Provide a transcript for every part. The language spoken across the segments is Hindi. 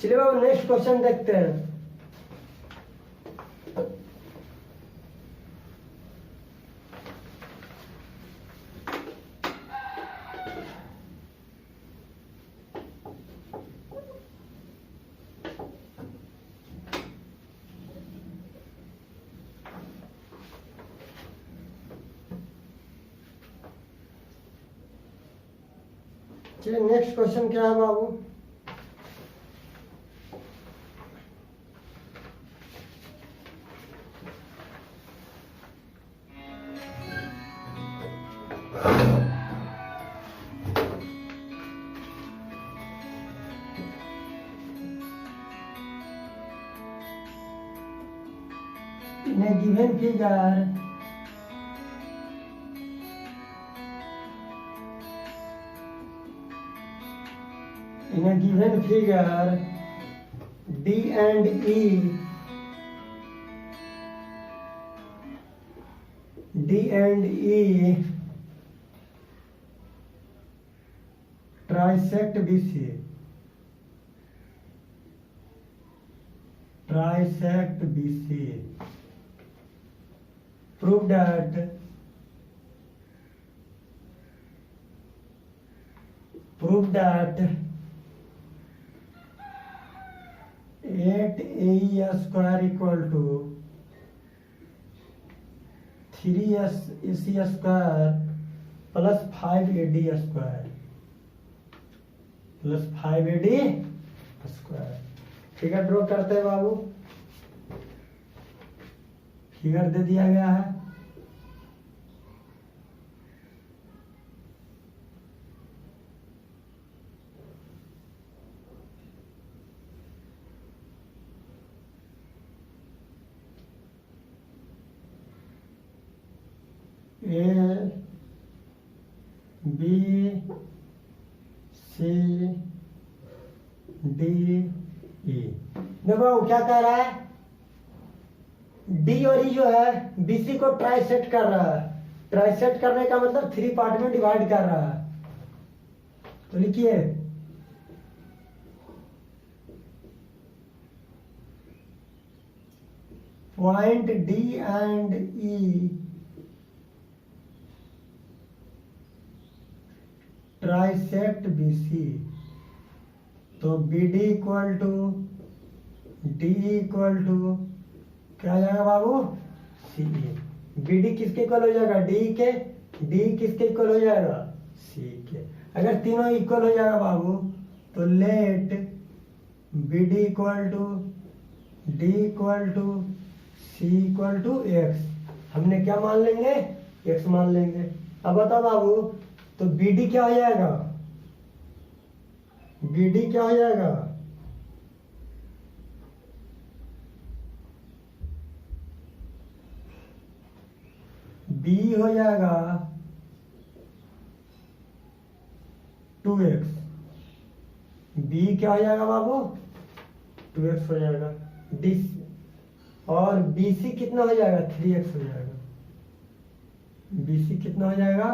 चलिए बाबू नेक्स्ट क्वेश्चन देखते हैं। चलिए नेक्स्ट क्वेश्चन क्या है बाबू। In a given figure, D and E trisect BC. Prove that eight AE square equal to 3AC square plus 5AD square figure draw करते हैं बाबू। फिगर दे दिया गया है। A B C D E। देखो क्या कह रहा है, डी और ई जो है बीसी को ट्राइसेट कर रहा है। ट्राइसेट करने का मतलब 3 पार्ट में डिवाइड कर रहा है। तो लिखिए point D and E trisect BC. तो B D equal to D equal to क्या हो जाएगा बाबू, सी ए। बी डी किसके इक्वल हो जाएगा, डी के। डी किसके इक्वल हो जाएगा, सी के। अगर तीनों इक्वल हो जाएगा बाबू तो let B D equal to D equal to C equal to x. हमने क्या मान लेंगे, एक्स मान लेंगे। अब बताओ बाबू, तो बी डी क्या हो जाएगा, बी डी क्या हो जाएगा, बी हो जाएगा 2x। बी क्या हो जाएगा बाबू, 2x हो जाएगा। डी और बीसी कितना हो जाएगा, 3x हो जाएगा। बीसी कितना हो जाएगा,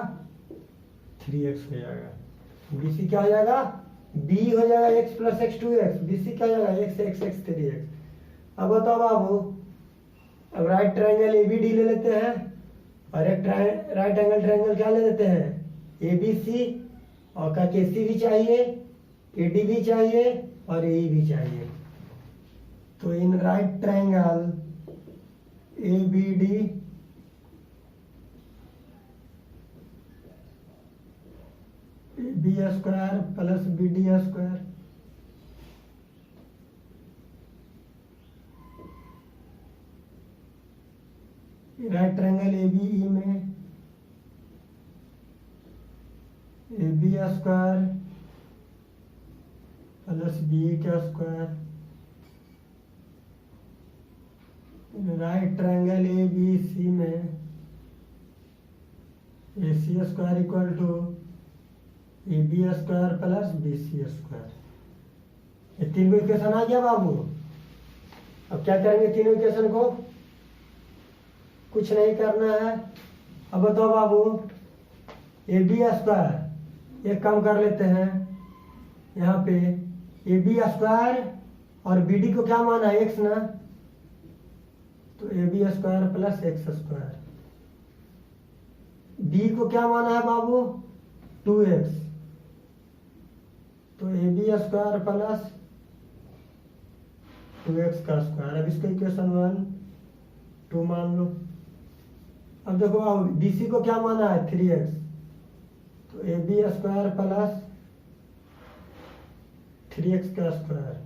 3x हो जाएगा। बीसी क्या हो जाएगा, बी हो जाएगा x plus x 2x। BC क्या हो जाएगा, x 3x। अब बताओ बाबू, अब राइट ट्रायंगल एबीडी ले लेते हैं और एक राइट एंगल ट्रायंगल क्या ले लेते हैं, एबीसी। और का केसी भी चाहिए, एडी भी चाहिए और ए भी चाहिए। तो in right triangle ABD B square plus B D square right triangle A B E में A B square plus B का square. Right triangle A B C में A C square equal to A B square plus B C square. ये 3 को इक्वेशन आ गया बाबू। अब क्या करेंगे, तीनों इक्वेशन को, कुछ नहीं करना है। अब बताओ बाबू, ए बी स्क्वायर एक काम कर लेते हैं, यहाँ पे ए बी स्क्वायर और बी डी को क्या माना है, एक्स ना, तो A B square plus x square. B को क्या माना है बाबू, 2x, तो A B square plus 2x का स्क्वायर। अब इसका इक्वेशन 1 2 मान लो। अब देखो बाबू बी सी को क्या माना है, 3x, तो A B square plus 3x का स्क्वायर।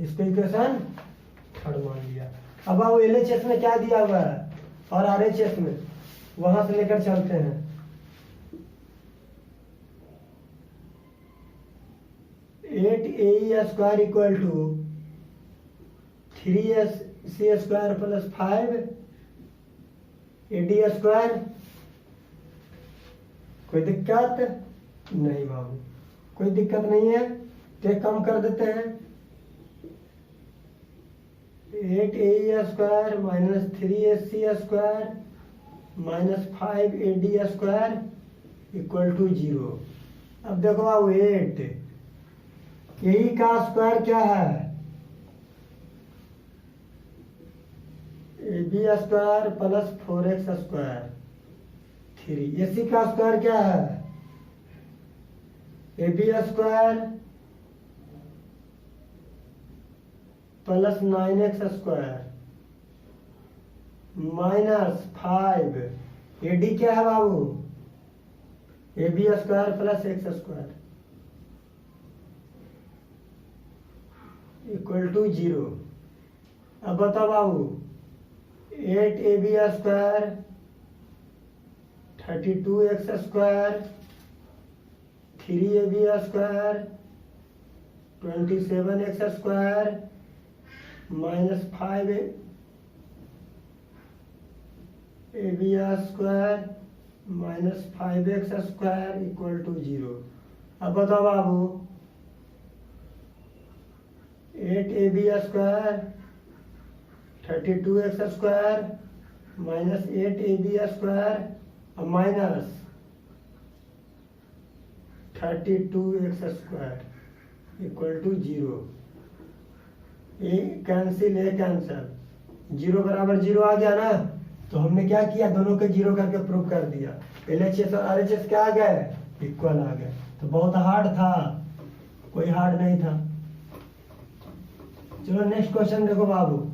इसको इक्वेशन 3 मान लिया। अब आप LHS में क्या दिया हुआ है और RHS में, वहां से लेकर चलते हैं। 8AE square equal to 3AC square plus 5AD square. कोई दिक्कत नहीं बाबू, कोई दिक्कत नहीं है, तो कम कर देते हैं। 8AE square minus 3AC square minus 5AD square equal to 0। अब देखो बाबू 8 AE का स्क्वायर क्या है, AB square plus 4x square 3। AC का स्क्वायर क्या है, AB square plus 9x square minus 5। AD क्या है बाबू, AB square plus x square equal to 0। अब बताओ बाबू 8AB square 32x square 3AB square 27x square minus 5AB square minus 5x square equal to 0। अब बताओ बाबू 8AB square 32x square minus 8AB square minus 32x square equal to 0। A cancel, A cancel, 0 बराबर 0 आ गया ना। तो हमने क्या किया, दोनों के 0 करके प्रूव कर दिया। LHS और RHS क्या आ गए, इक्वल आ गए। तो बहुत हार्ड था, कोई हार्ड नहीं था। चलो नेक्स्ट क्वेश्चन देखो बाबू।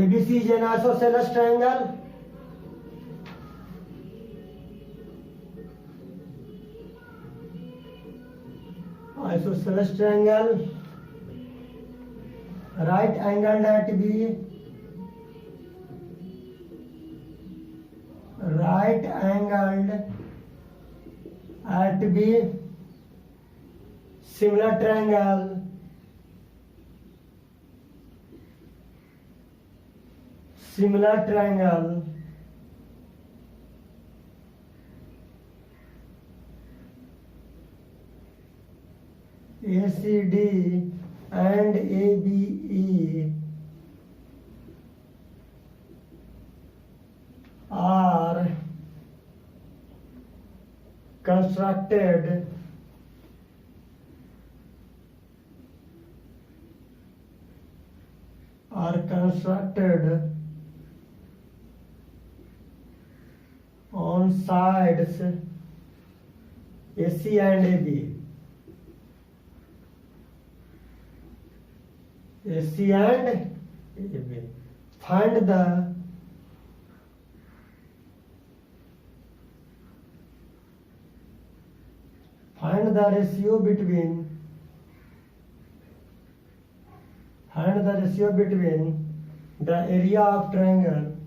ABC is an isosceles triangle. Isosceles triangle. Right angled at B. Right angled at B. Similar triangle. Similar triangle ACD and ABE are constructed on sides AC and AB. AC and AB. Find the ratio between the area of triangle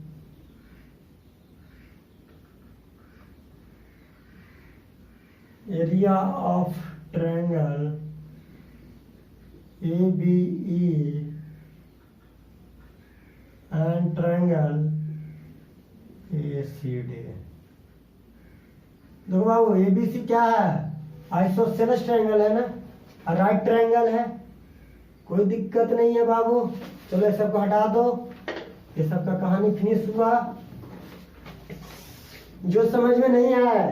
ABE and triangle ACD। देखो बाबू ABC क्या है, आइसोसेलेस ट्रायंगल है ना, राइट ट्रायंगल है, कोई दिक्कत नहीं है बाबू। चलो ये सबको हटा दो, ये सबका कहानी फिनिश हुआ। जो समझ में नहीं आया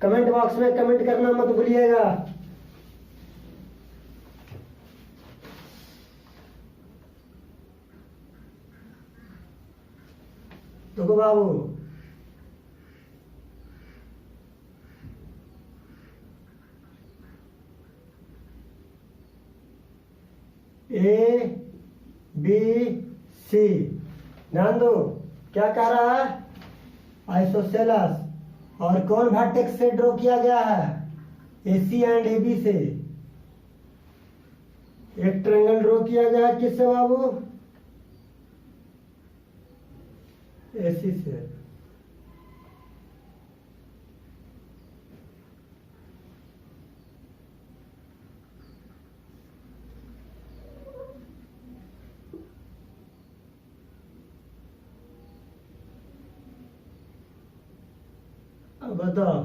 कमेंट बॉक्स में कमेंट करना मत भूलिएगा। देखो बाबू, ए बी सी, ध्यान दो क्या कह रहा है, आइसोसेलस, और कौन वर्टेक्स से ड्रॉ किया गया है, AC एंड AB से। एक ट्रायंगल ड्रॉ किया गया है किससे बाबू, AC से। अब बताओ,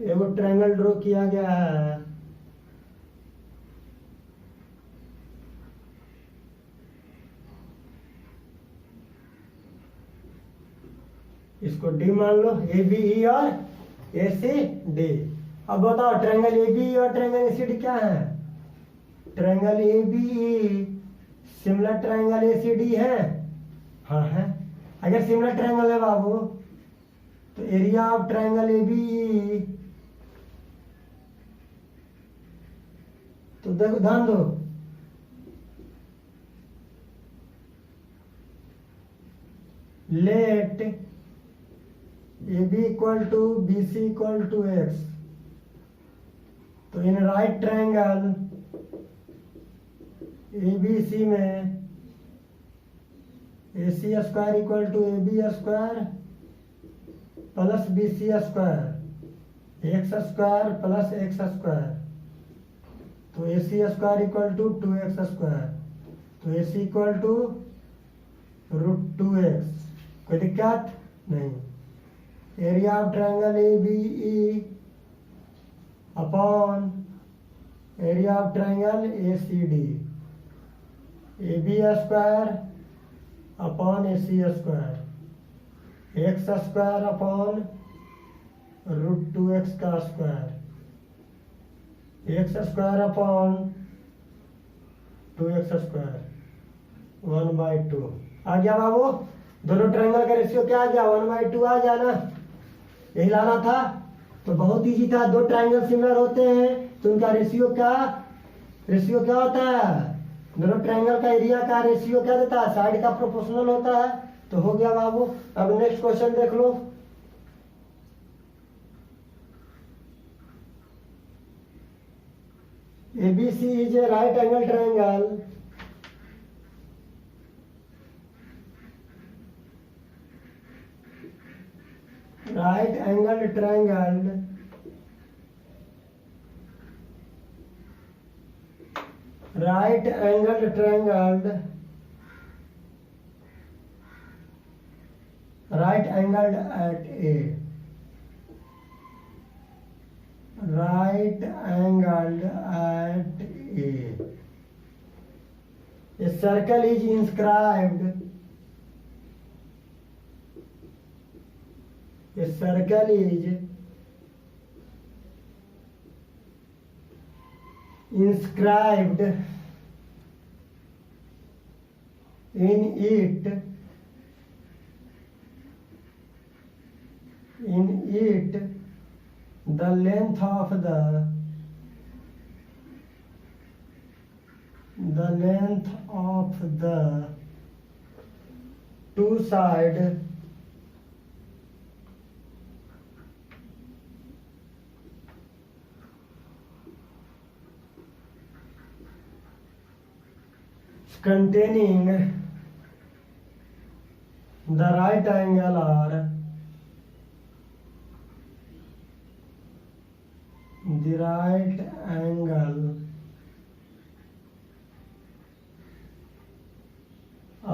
एगो ट्रायंगल ड्रॉ किया गया है, इसको D मान लो, ABE और ACD। अब बताओ ट्रायंगल ABE और ट्रायंगल ACD क्या है, triangle ABE similar triangle ACD है, हाँ है। अगर सिमिलर ट्रायंगल है बाबू तो एरिया ऑफ ट्रायंगल ABE, तो देखो ध्यान दो, let AB equal to BC equal to X, तो इन राइट ट्रायंगल ABC में AC square equal to AB square plus BC square, X square plus X square, तो AC square equal to 2X square, तो AC इक्वल टू √2x। कोई दिक्कत नहीं। Area of triangle ABE upon area of triangle ACD, AB square upon AC square, X square upon √2x का square, X square upon 2x square 1/2। आ गया बाबू, दोनों ट्रायंगल का रेशियो क्या आ गया, 1/2 आ गया ना, यही लाना था। तो बहुत इजी था, दो ट्रायंगल सिमिलर होते हैं तो उनका रेशियो क्या होता है, दोनों ट्रायंगल का एरिया का रेशियो क्या देता है, साइड का प्रोपोर्शनल होता है। तो हो गया बाबू। अब नेक्स्ट क्वेश्चन देख लो, ABC is a right angle triangle right angled triangle right angled triangle right angled at A right angled at A circle is inscribed a circle is inscribed in it the length of the two sides containing the right angle are the right angle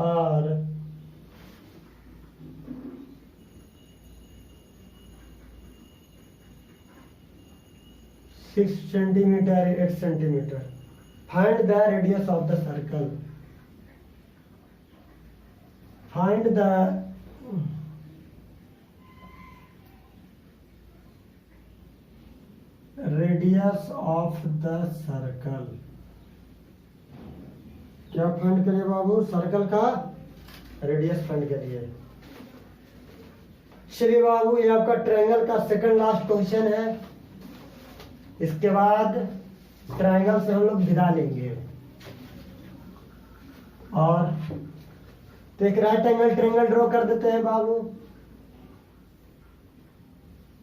are 6 centimetre 8 centimetre. Find the radius of the circle. Find the radius of the circle. क्या फाइंड करिए बाबू? सर्कल का रेडियस फाइंड करिए। चलिए बाबू, ये आपका ट्रायंगल का सेकंड लास्ट क्वेश्चन है। इसके बाद ट्रायंगल से हम लोग विदा लेंगे। और तो एक राइट एंगल ट्रायंगल ड्रॉ कर देते हैं बाबू।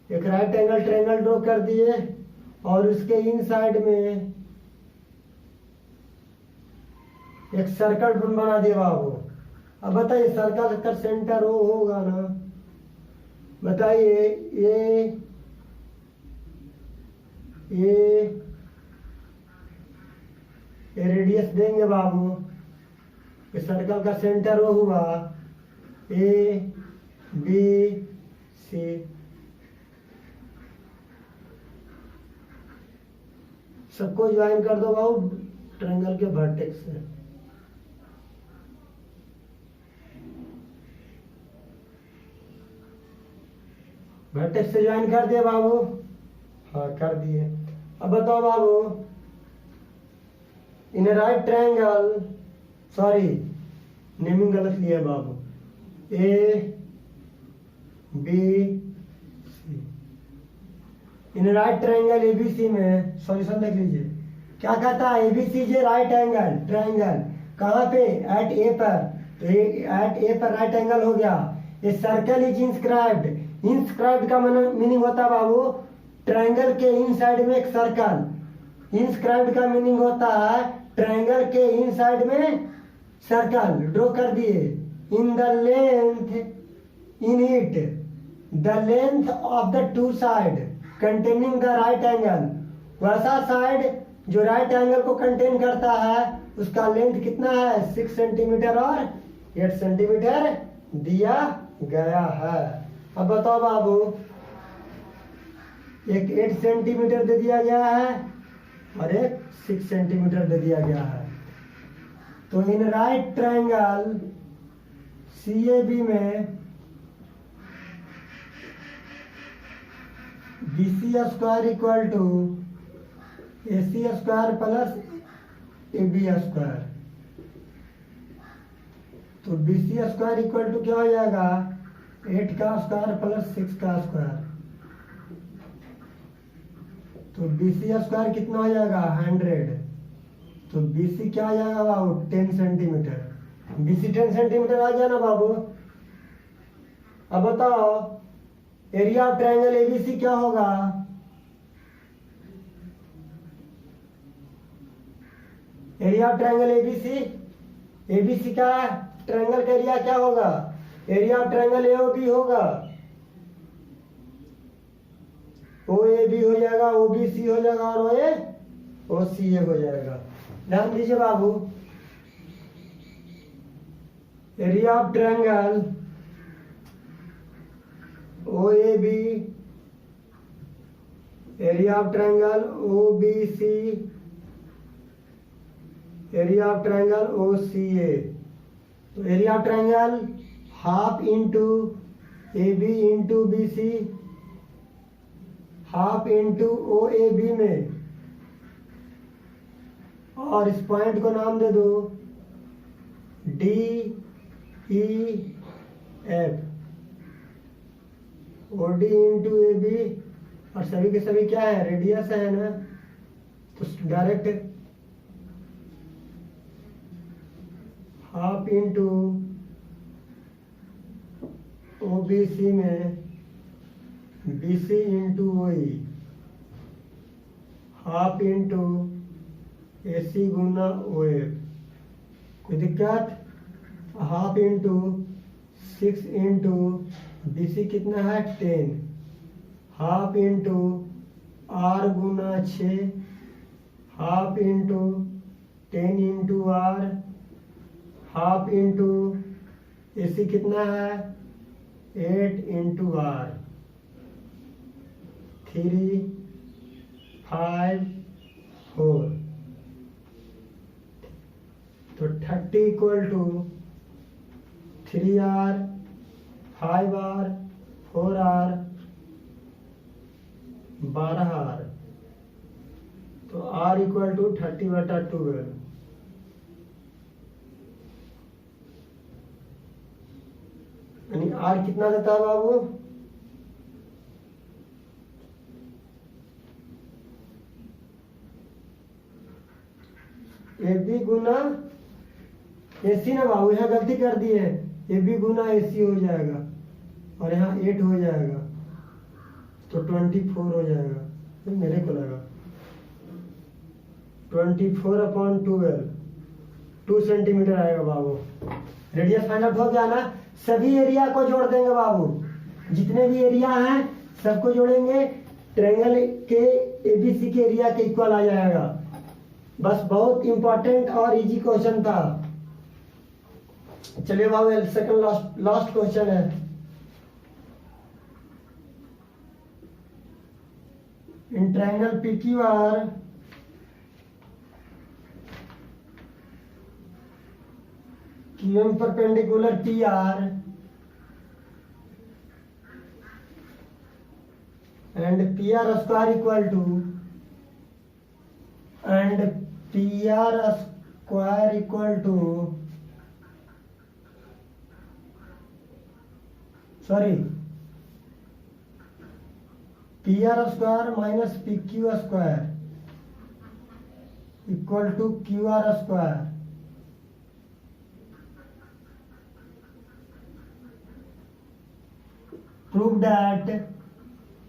एक राइट एंगल ट्रायंगल ड्रॉ कर दिए और उसके इन साइड में एक सर्कल बना दिया बाबू। अब बताइए सर्कल का सेंटर वो होगा ना? बताइए ये रेडियस देंगे बाबू। इस सर्कल का सेंटर वो हुआ ए बी सी। सबको ज्वाइन कर दो बाबू ट्रायंगल के वर्टेक्स से। वर्टेक्स से ज्वाइन कर दिए बाबू? हाँ कर दिए। अब बताओ बाबू, in right triangle, sorry naming गलत लिया बाबू, A B C. In right triangle ABC में सॉल्यूशन देख लीजिए। क्या कहता है? एबीसी जे राइट एंगल ट्रायंगल कहाँ पे? एट ए पर। तो एट ए पर राइट एंगल हो गया। A circle is inscribed. Inscribed का मीनिंग होता है बाबू ट्रायंगल के इन साइड में एक सर्कल। इंस्क्राइब्ड का मीनिंग होता है ट्रायंगल के इन साइड में सर्कल। ड्रॉ कर दिए। In the length, in it the length of the two side containing the right angle. वैसा साइड जो राइट एंगल को कंटेन करता है उसका लेंथ कितना है? 6 सेंटीमीटर और 8 सेंटीमीटर दिया गया है। अब बताओ बाबू, एक 8 सेंटीमीटर दे दिया गया है और एक 6 सेंटीमीटर दे दिया गया है। तो इन राइट ट्रायंगल CAB में BC square equal to AC square plus AB square. तो BC स्क्वायर इक्वल टू क्या हो जाएगा? 8 का स्क्वायर प्लस 6 का स्क्वायर। तो BC स्क्वायर कितना हो जाएगा? 100। तो BC क्या आ जाएगा बाबू? 10 सेंटीमीटर। BC 10 सेंटीमीटर आ गया ना बाबू? अब बताओ एरिया ऑफ ट्रायंगल ABC क्या होगा? एरिया ऑफ ट्रायंगल ABC का ट्रायंगल का एरिया क्या होगा? एरिया ऑफ ट्रायंगल AOB होगा। OAB हो जाएगा, OBC हो जाएगा और OCA हो जाएगा। ध्यान दीजिए बाबू, area of triangle OAB, area of triangle OBC, area of triangle OCA। तो area of triangle half into AB into BC, half into OAB में, और इस पॉइंट को नाम दे दो DEF। OD इंटू AB और सभी के सभी क्या है? रेडियस है ना? तो डायरेक्ट हाफ इंटू OBC में BC into OE, half into AC Guna OF। कोई दिक्कत? हाफ इंटू 6 इंटू BC कितना है? 10, हाफ इंटू R गुना 6, half into 10 into R, half into AC कितना है? 8 इंटू R, 3, 5 4, तो 30 equal to 3r 5r 4r 12r, तो r इक्वल टू 30/12। यानी r कितना देता है बाबू? ए बी गुना AC ना बाबू, यहाँ गलती कर दी है, ए बी गुना AC हो जाएगा और यहाँ 8 हो जाएगा, तो 24 हो जाएगा। तो मेरे को लगा 24/12 2 सेंटीमीटर आएगा बाबू। रेडियस फाइंड आउट हो गया ना। सभी एरिया को जोड़ देंगे बाबू, जितने भी एरिया हैं सबको जोड़ेंगे, ट्रायंगल के ABC के एरिया के इक्वल आ जाएगा। बस बहुत इंपॉर्टेंट और इजी क्वेश्चन था। चलिए बाबू सेकंड लास्ट क्वेश्चन है। इन triangle PQR QM perpendicular PR and PR square equal to PR square minus PQ square equal to QR square। Prove that,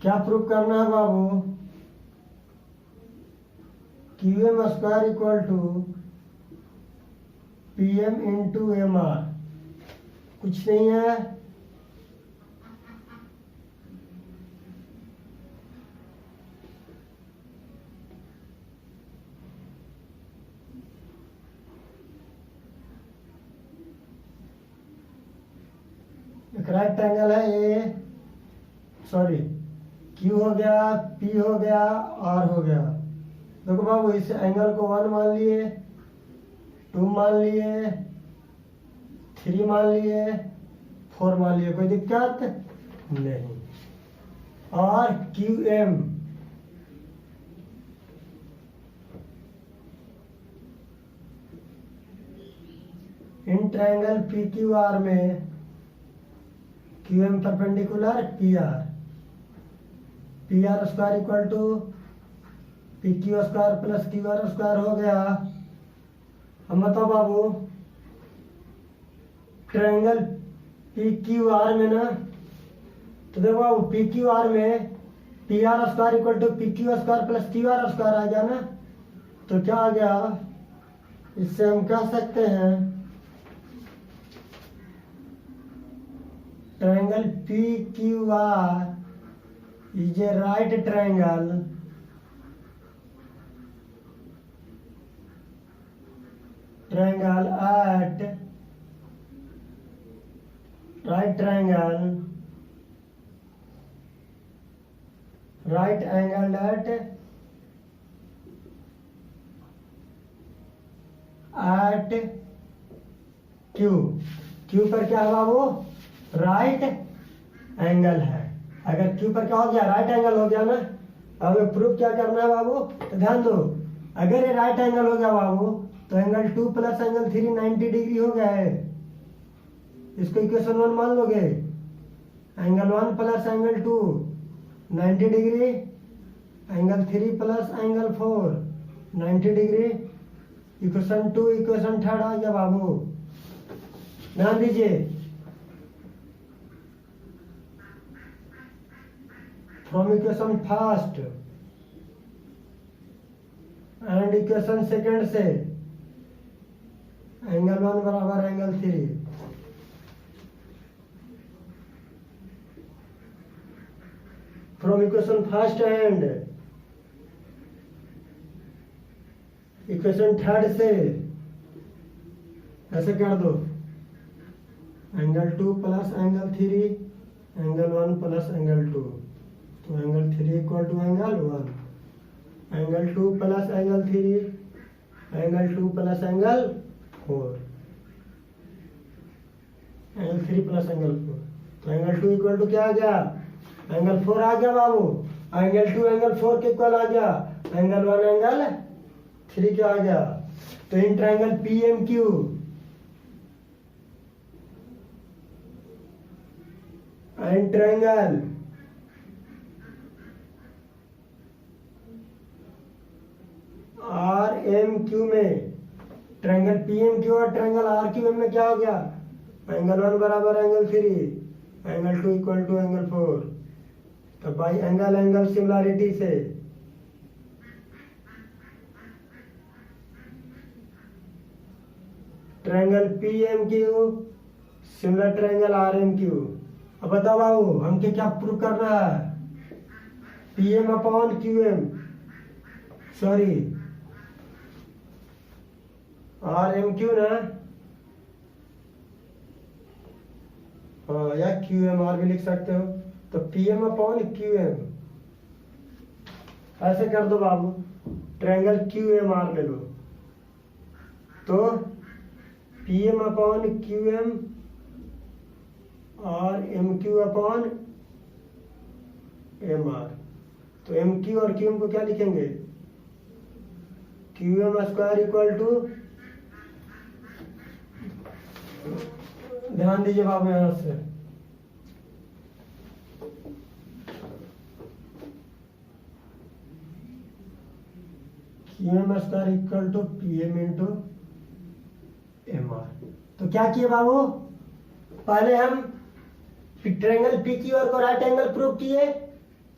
क्या प्रूव करना है बाबू? QM square equal to PM into MR। कुछ नहीं है, एक राइट एंगल है Q हो गया, P हो गया, R हो गया। देखो बाबू इस एंगल को 1 मान लिए, 2 मान लिए, 3 मान लिए, 4 मान लिए, कोई दिक्कत नहीं। और QM इन ट्रायंगल PQR में QM perpendicular PR square equal to PQ square plus QR square हो गया। हम बताओ बाबू ट्रायंगल PQR में ना, तो देखो बाबू PQR में PR square equal to PQ square plus QR square आ गया ना, तो क्या आ गया? इससे हम कह सकते हैं triangle PQR is a right triangle at right angle at Q पर क्या है बाबू? राइट एंगल है। अगर Q पर क्या हो गया? राइट एंगल हो गया ना। अब हमें प्रूफ क्या करना है बाबू? तो ध्यान दो, अगर ये राइट एंगल हो गया बाबू, तो एंगल 2 प्लस एंगल 3 90 डिग्री हो गया है। इसको इक्वेशन 1 मान लोगे। Angle 1 plus angle 2 90 degree, angle 3 plus angle 4 90 degree. Equation 2 equation 3 आ गया बाबू। ध्यान दीजिए, from equation first and equation second से एंगल 1 बराबर angle 3, from equation first and equation third से ऐसे कर दो, angle 2 plus angle 3 angle 1 plus angle 2, तो angle 3 equal to angle 1, angle 2 plus angle 3, angle 2 plus angle 4, angle 3 plus angle 4। तो एंगल 2 इक्वल टू क्या आ गया? एंगल 4 आ गया बाबू। एंगल 2 एंगल 4 के इक्वल आ गया। एंगल 1 एंगल 3 क्या आ गया? तो in triangle PMQ and triangle RMQ में, ट्रायंगल PMQ और ट्रायंगल RQM में क्या हो गया? एंगल 1 बराबर angle 3, angle 2 equal to angle 4। तो बाई एंगल एंगल सिमिलरिटी से triangle PMQ similar triangle RMQ। अब बताओ बाबू हमके क्या प्रूव करना है? PM upon QM, sorry RMQ ना, हाँ, या QMR भी लिख सकते हो। तो PM अपॉन QM ऐसे कर दो बाबू, ट्रायंगल QMR ले लो। तो PM अपॉन QM और MQ अपॉन MR। तो MQ और QM को क्या लिखेंगे? QM स्क्वायर इक्वल टू, ध्यान दीजिए बाबू यहां से, QM square equal to PM into MR। तो क्या किए बाबू? पहले हम ट्रायंगल PQR को राइट एंगल प्रूव किए।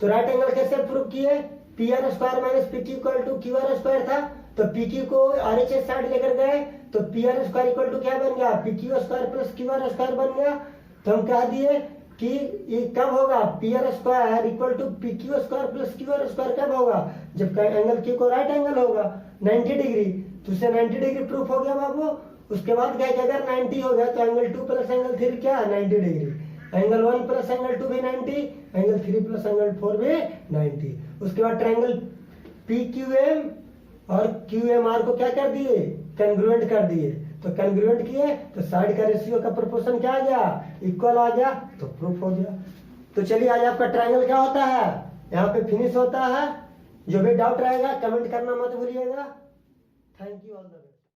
तो राइट एंगल कैसे प्रूव किए? PR square minus PQ equal to QR square था। तो PQ को RHS साइड लेकर गए तो PR स्क्वायर इक्वल टू क्या बन गया? PQ square plus QR square बन गया। तो हम कह दिए कि ये कब होगा? PR square equal to PQ square plus QR square कब होगा? जब एंगल Q को राइट एंगल होगा 90 डिग्री। तो उससे 90 डिग्री प्रूफ हो गया बाबू। उसके बाद क्या कि अगर 90 हो गया तो एंगल 2 प्लस एंगल 3 क्या है? 90 डिग्री। एंगल 1 प्लस एंगल 2 भी 90, एंगल 3 प्लस एंगल 4 भी 90। उसके बाद ट्रायंगल PQM और QMR को क्या कर दिए? कंग्रुएंट कर दिए। तो कंग्रुएंट किए तो साइड का रेशियो का प्रोपोर्शन क्या आ गया? इक्वल आ गया। तो प्रूफ हो गया। तो चलिए आज आपका ट्रायंगल क्या होता है यहाँ पे फिनिश होता है। जो भी डाउट रहेगा कमेंट करना मत भूलिएगा। Thank you all the